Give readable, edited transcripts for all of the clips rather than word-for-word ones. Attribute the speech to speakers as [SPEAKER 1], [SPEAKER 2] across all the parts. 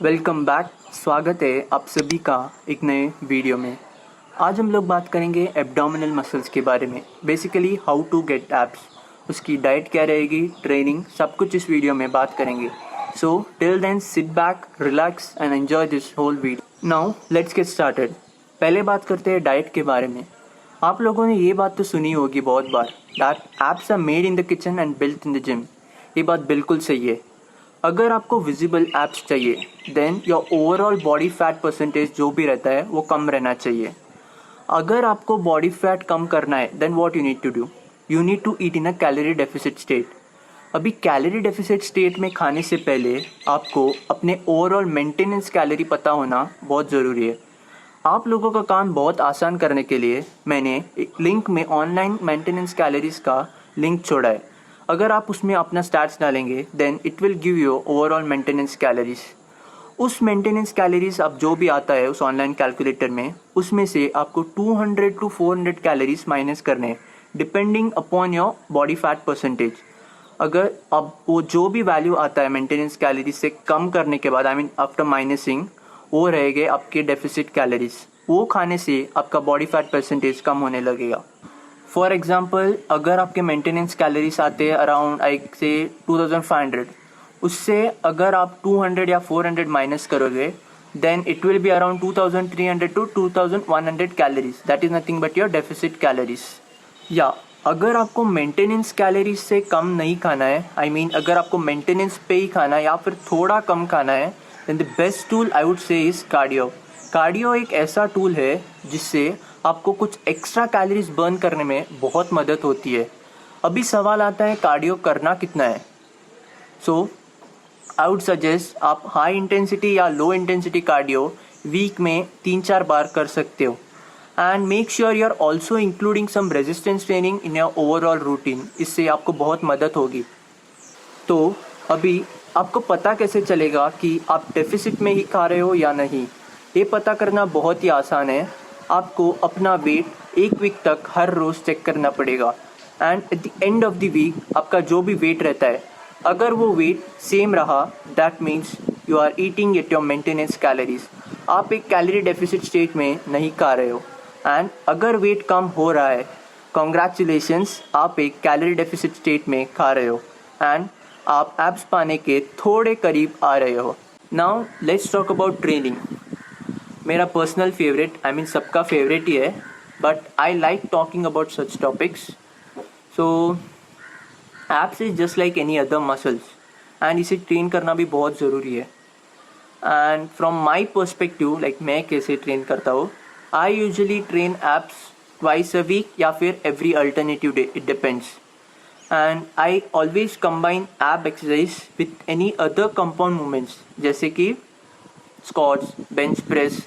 [SPEAKER 1] Welcome back. स्वागत है आप सभी का एक नए वीडियो में। आज हम लोग बात करेंगे एब्डोमिनल मसल्स के बारे में, basically how to get abs, उसकी डाइट क्या रहेगी, ट्रेनिंग, सब कुछ इस वीडियो में बात करेंगे। So till then sit back, relax and enjoy this whole video. Now let's get started. पहले बात करते हैं डाइट के बारे में। आप लोगों ने ये बात तो सुनी होगी बहुत बार, that abs are made in the kitchen and built in the gym. ये बात बिल्कुल सही है। अगर आपको विजिबल एब्स चाहिए then your overall body fat percentage जो भी रहता है वो कम रहना चाहिए। अगर आपको बॉडी फैट कम करना है then what you need to do, you need to eat in a calorie deficit state. अभी कैलोरी डेफिसिट स्टेट में खाने से पहले आपको अपने ओवरऑल मेंटेनेंस कैलोरी पता होना बहुत ज़रूरी है। आप लोगों का काम बहुत आसान करने के लिए मैंने एक लिंक में ऑनलाइन मेंटेनेंस कैलोरीज का लिंक छोड़ा है। अगर आप उसमें अपना स्टैट्स डालेंगे then it will give you overall maintenance calories. उस मेंटेनेंस कैलोरीज अब जो भी आता है उस ऑनलाइन कैलकुलेटर में, उसमें से आपको 200 to 400 कैलोरीज माइनस करने हैं depending upon your body fat percentage. अगर अब वो जो भी वैल्यू आता है मेंटेनेंस कैलोरीज से कम करने के बाद, आई मीन आफ्टर माइनसिंग, वो रहेंगे आपके डेफिसिट कैलोरीज। वो खाने से आपका बॉडी फैट परसेंटेज कम होने लगेगा। फॉर एग्जाम्पल, अगर आपके मेंटेनेंस कैलोरीज आते हैं अराउंड लाइक से 2500, उससे अगर आप 200 या 400 माइनस करोगे then it will be around 2300 to 2100 calories. That is nothing but your deficit calories. या अगर आपको मेंटेनेंस कैलोरीज से कम नहीं खाना है, आई मीन अगर आपको मेंटेनेंस पे ही खाना है या फिर थोड़ा कम खाना है, then the best tool I would say is cardio. Cardio एक ऐसा टूल है जिससे आपको कुछ एक्स्ट्रा कैलोरीज बर्न करने में बहुत मदद होती है। अभी सवाल आता है कार्डियो करना कितना है। सो आई वुड सजेस्ट आप हाई इंटेंसिटी या लो इंटेंसिटी कार्डियो वीक में 3-4 बार कर सकते हो। And make sure you are also including some resistance training in your overall routine. इससे आपको बहुत मदद होगी। तो अभी आपको पता कैसे चलेगा कि आप डेफिसिट में ही खा रहे हो या नहीं? ये पता करना बहुत ही आसान है। आपको अपना वेट एक वीक तक हर रोज़ चेक करना पड़ेगा and at the end of the week आपका जो भी वेट रहता है, अगर वो वेट सेम रहा that means you are eating at your maintenance calories. आप एक कैलोरी डेफिसिट स्टेट में नहीं खा रहे हो। एंड अगर वेट कम हो रहा है, कॉन्ग्रेचुलेशंस, आप एक कैलोरी डेफिसिट स्टेट में खा रहे हो एंड आप एब्स पाने के थोड़े करीब आ रहे हो। Now let's talk about training. मेरा पर्सनल फेवरेट, आई मीन सबका फेवरेट ही है, but I like talking about such topics. So abs is just like any other muscles and इसे ट्रेन करना भी बहुत ज़रूरी है। And from my perspective, like मैं कैसे ट्रेन करता हूँ, I usually train abs twice a week या फिर every alternative day, it depends. And I always combine एब exercise with any other compound movements जैसे कि स्क्वाट्स, बेंच प्रेस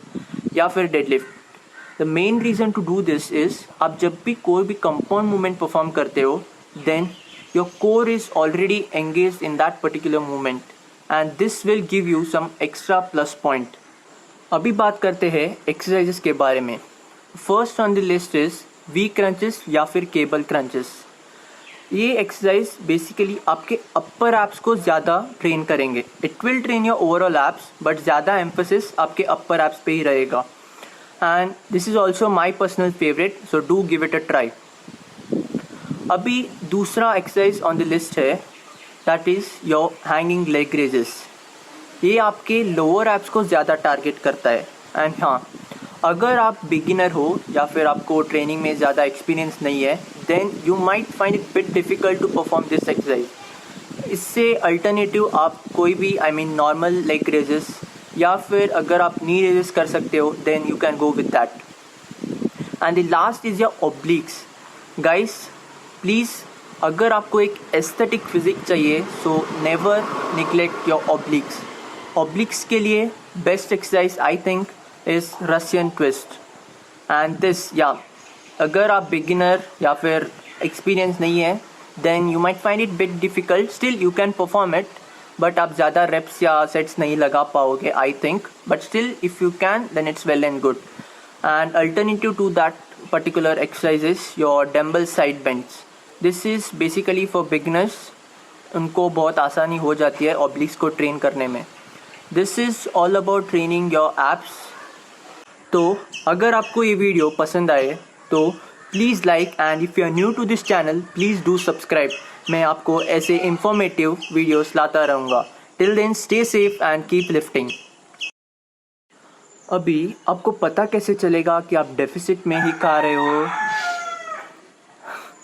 [SPEAKER 1] या फिर deadlift. The main reason to do this is, आप जब भी कोई भी कंपाउंड मूवमेंट परफॉर्म करते हो then your core is already engage in that particular movement and this will give you some extra plus point. अभी बात करते हैं एक्सरसाइजेस के बारे में। First on the list is V crunches या फिर केबल क्रंचेस। ये एक्सरसाइज बेसिकली आपके अपर एब्स को ज़्यादा ट्रेन करेंगे। It will train your overall abs but ज़्यादा एम्फोसिस आपके अपर एब्स पे ही रहेगा। And this is also my personal favourite, so do give it a try. अभी दूसरा एक्सरसाइज ऑन द लिस्ट है, that is your hanging leg raises. ये आपके लोअर एब्स को ज़्यादा टारगेट करता है। एंड हाँ, अगर आप बिगिनर हो या फिर आपको ट्रेनिंग में ज़्यादा एक्सपीरियंस नहीं है then you might find it bit difficult to perform this exercise. इससे अल्टरनेटिव आप कोई भी, I mean normal leg raises या फिर अगर आप नी रेजेस कर सकते हो then you can go with that. And the last is your obliques. Guys please, अगर आपको एक एस्थेटिक फिजिक चाहिए so never neglect your obliques. Obliques के लिए best exercise I think is Russian twist. And this, या अगर आप beginner या फिर एक्सपीरियंस नहीं है then you might find it bit difficult, still you can perform it, but आप ज़्यादा रेप्स या सेट्स नहीं लगा पाओगे I think, but still if you can then it's well and good. And alternative to that particular exercise is your dumbbell side bench. This is basically for beginners, उनको बहुत आसानी हो जाती है ऑब्लिक्स को ट्रेन करने में। This is all about training your abs. तो अगर आपको ये वीडियो पसंद आए तो please like, and if you are new to this channel please do subscribe. मैं आपको ऐसे इंफॉर्मेटिव वीडियोस लाता रहूँगा। Till then stay safe and keep lifting. अभी आपको पता कैसे चलेगा कि आप डेफिसिट में ही खा रहे हो?